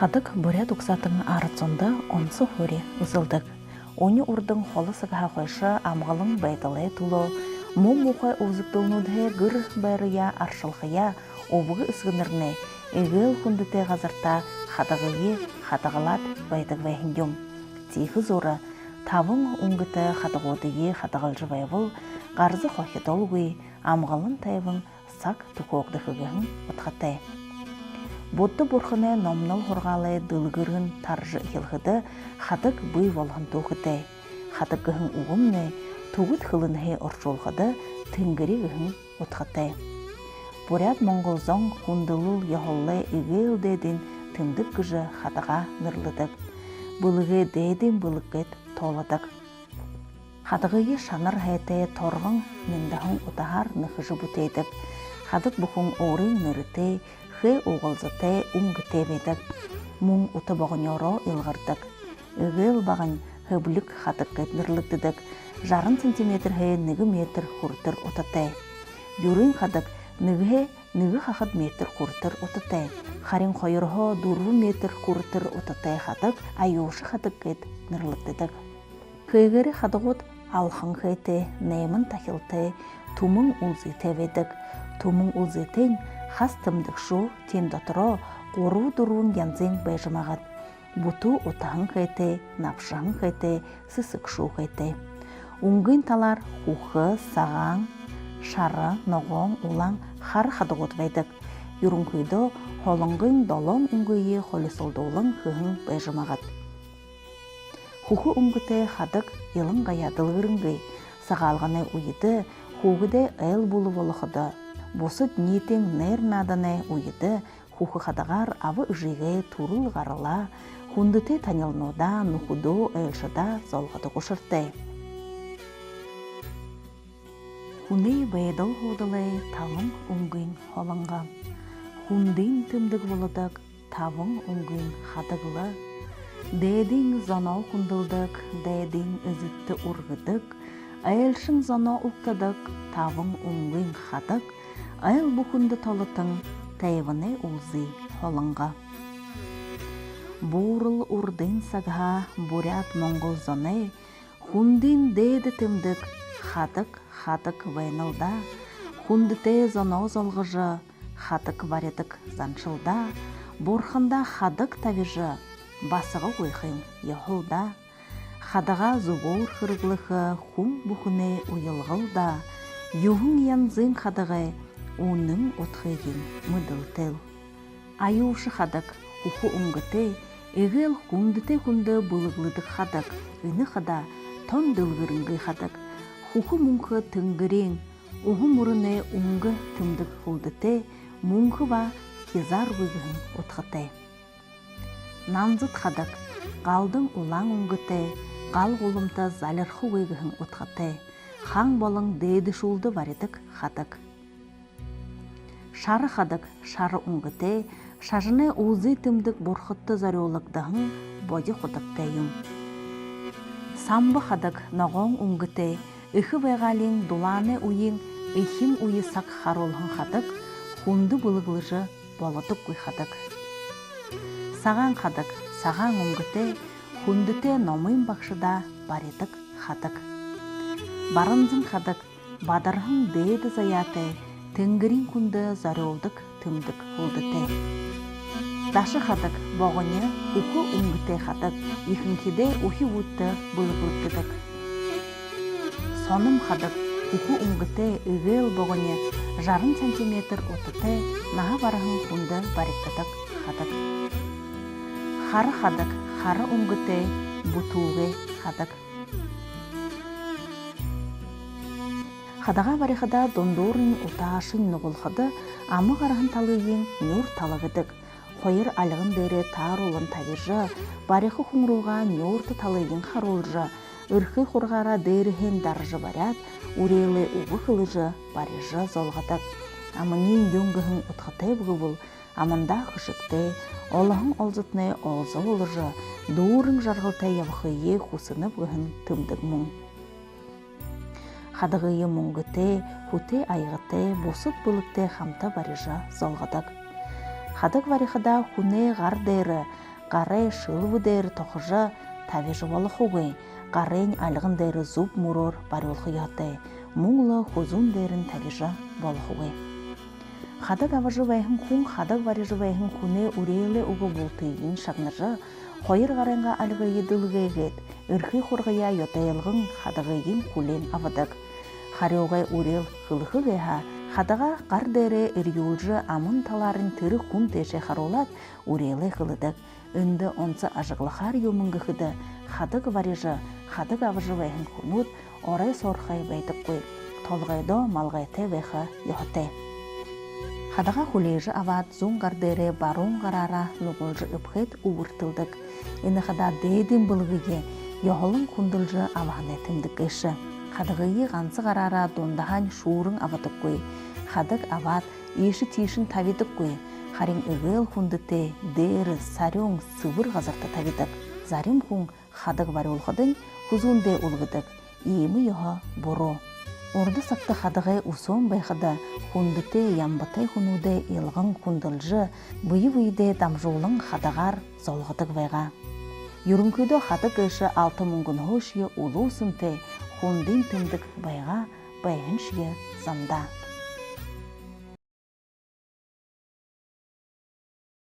Хадаг бурят уксатын арыцонда онсы хөре ызылдык. Оны урдың холы сыгаха қойшы амғалың байтылы тулы. Мұң мұқай ұзықтылнудhe гыр бәрия аршылғыя обығы ысғынырны. Эгээл хүндэтэй ғазырта хадагыйы хадагалат байдаг вайхиндюм. Тихы зоры тавың мүнгэтэй хадагодыйы хадагалжа вайвыл ғарзы хохи долгуй амғалын тайвың сак тұқоғдықығын ұтқатай. Бодды бұрхыны номнал хорғалы дылгырын таржы хилхыды Хадаг бүй волғын тоқытай. Хадагығын уғымны туғыт хылынхи оршолғыды тынгыры ғын ұтқатай. Бурят монголзон хүндылыл еhолон Эгээл дедін тэмдэг күжі Хадаға нұрлыдық. Бұлығы дедін бұлықет толадық. Хадагыйы шаныр хәйті торгон мүндахын ұтағар нұхыжы бұтейдік. Хадаг бұқын орын нүрітэй, хе оғылзытай мүнгэтэй бейдік. Мұң ұты бағын еро илғырдық. Эгээл бағын хөбілік Хадаггет нұрлыддық. Жарын сантиметр хе нігі метр құртыр ұтатай. Юрын Хадаг нігі хақыд метр құртыр ұтатай. Харин қойырғы дұрвы метр құртыр ұтатай Хадаг айушы Хадаггет нұрлыддық. Хегері Хадагот алхын хейте, неймін тахилте, тумың ұлзыте ведік. Тумың ұлзытен хас тымдық шу тен дотыро қору дұруын янзен бәжімағад. Бұту ұтағын хейте, напшағын хейте, сысық шу хейте. Үнгін талар хухы, саған, шары, ноғон, улан хар Хадагот вейдік. Юрын күйді холыңғын долон үнгүйі холесолдолың хығын бәжімағад. Хуху мүнгэтэй Хадаг елін ғаядылғырыңгай, Сагаалганиие уйды, хугыде эл булы волықыды. Бусад нетен нер наданы уйды, хуху Хадагар авы үжіге турыл ғарыла, хүндэтэй танылнуда, нухудо айлшада золғады құшыртай. Хүнөө бәйдал худылы тавың үнгін холыңға. Хүндын тэмдэг волыдық, тавың үнгін Хадагылы. Дээдің зано хүндылдық, дээдің үзітті ұрғыдық, айлшын зано угтууданХадаг, тавың үнгін Хадаг, айл бұхынды толытың, тайвыны ұлзы холыңға. Бұрыл ұрдын сагаha бурят монгол зоны, хүндын дээді тэмдэг, Хадаг вайнылда, хүндэтэй зано золғыжы, Хадаг баридаг заншылда, бұрхында Хадаг тавижы, басығы қойқын еhолда, Хадаға зуғыр қырғылығы құм бұхыны ұйылғылда, юғын янзын Хадагы оның отқыйын мұдылтыл. Айушы Хадаг құқы мүнгэтэй, Эгээл хүндэтэй хүнді бұлығлыдық Хадаг, үні Хада тон дылғырыңғы Хадаг, құқы мүнғы түнгірен, ұғы мұрыны мүнгэ тэмдэг һүлдэ, мүнғы ба кезар ғығын отқытай. Намзыт Хадаг, қалдың улан мүнгэтэй, қал қолымта залырхы ойгығын ұтқатай, хан болың дээді шулды баридаг Хадаг. Шары Хадаг, шары мүнгэтэй, шажыны ұзы тэмдэг бұрхытты зарёлықдығын боди құдықтайым. Самбы Хадаг, ноғон мүнгэтэй, үхі байғалин дуланы уйын, эхим уйы сақ харолғын Хадаг, хүнді бұлығлыжы болыдық көй Хадаг. Саған Хадаг, саған мүнгэтэй, хүндэтэй номын бақшыда баридаг Хадаг. Барынзын Хадаг, бадархын дээді заяты, тынгырин күнді зарёлдық тэмдэг һүлдэ. Дашы Хадаг, боғыны үкі мүнгэтэй Хадаг, ихінкеде үхі өтті бұлығылдыдық. Соным Хадаг, үкі мүнгэтэй Эгээл боғыны жарым сантиметр өтіті наға барахын күнді бариктадық Хадаг. Хары Хадаг, хары мүнгэтэй, бұтуғы Хадаг. Хадаға барихада дондорын ұташын нұғылғыды, амы қарағын талыйын нұр талығыдық. Қойыр алығын дээрээ тар олын тавиржы, барихы құңруға нұрты талыйын қаролжы, ұрқы қорғара дээрehen даржы барят, үрелі ұғы қылыжы барижы золғадық. Амынын дөңгіхін ұтқытай бұғы бұл, амында хэшэгтэй, олығын олзытны олзы олыжы, дұрын жарғылтай явхые хусынып ғын тымдық мұң. Хадагыйы мүнгэтэй, хүтэй айғытай, бусад бұлықтай хамта барижа золғадық. Хадаг варихада хүнөө ғар дээрі, Гарай шылвы дээр тохжа тавежы волохугы, гарень алгын дээр зуб мурор барулхы ятай, муңлы хузун дээрін тавежа волохугы. Хадаг аважы байхын хүн, хадаг варежы байхын хүнөө үрелі уғы болтыйын шагнажы, қойыр ғараңға алғы еділгейгет, үрхи қорғыя йотайылғын хадағайын күлен авадаг. Харioğay үрел қылығы ғайха, хадаға қар дээрээ үргеулжы амын таларын түрі күн теше харолат үрелі қылыдаг. Үнді онсы ажығлықар йомыңғыхыды, хадаг варежы, хадаг аважы байхын күнуд, орай сорхай бәйтік қой, толғайдо малғайты байха еhолон. Хадаға хулежі ават зун гардере барун гарара нугулжы үпхет уыртылдык. Ені хада дейдін бұлғыге еhолон күнділжі аваны тэмдэггэші. Хадағыйы ғансы гарара дондахан шуырын аватық қой. Хадаг ават еші тишін тавидық қой. Харин Эгээл хүндэтэй, дээрээ, арюун сывыр ғазарты тавидық. Зарим хүн хадаг бар олғыдың хүзунде олғыдық. Иемі еha боро. Орды сақты хадағай усон байхада хүндэтэй ямбатай хүнөдэ елғын хүнділжі бұйы-бұйыде дамжуылың хадағар золғыдық байға. Юрынкүйді хадаг өші 6 мүнгін хошие улу сынте хүндын тэмдэг байға байын шие замда.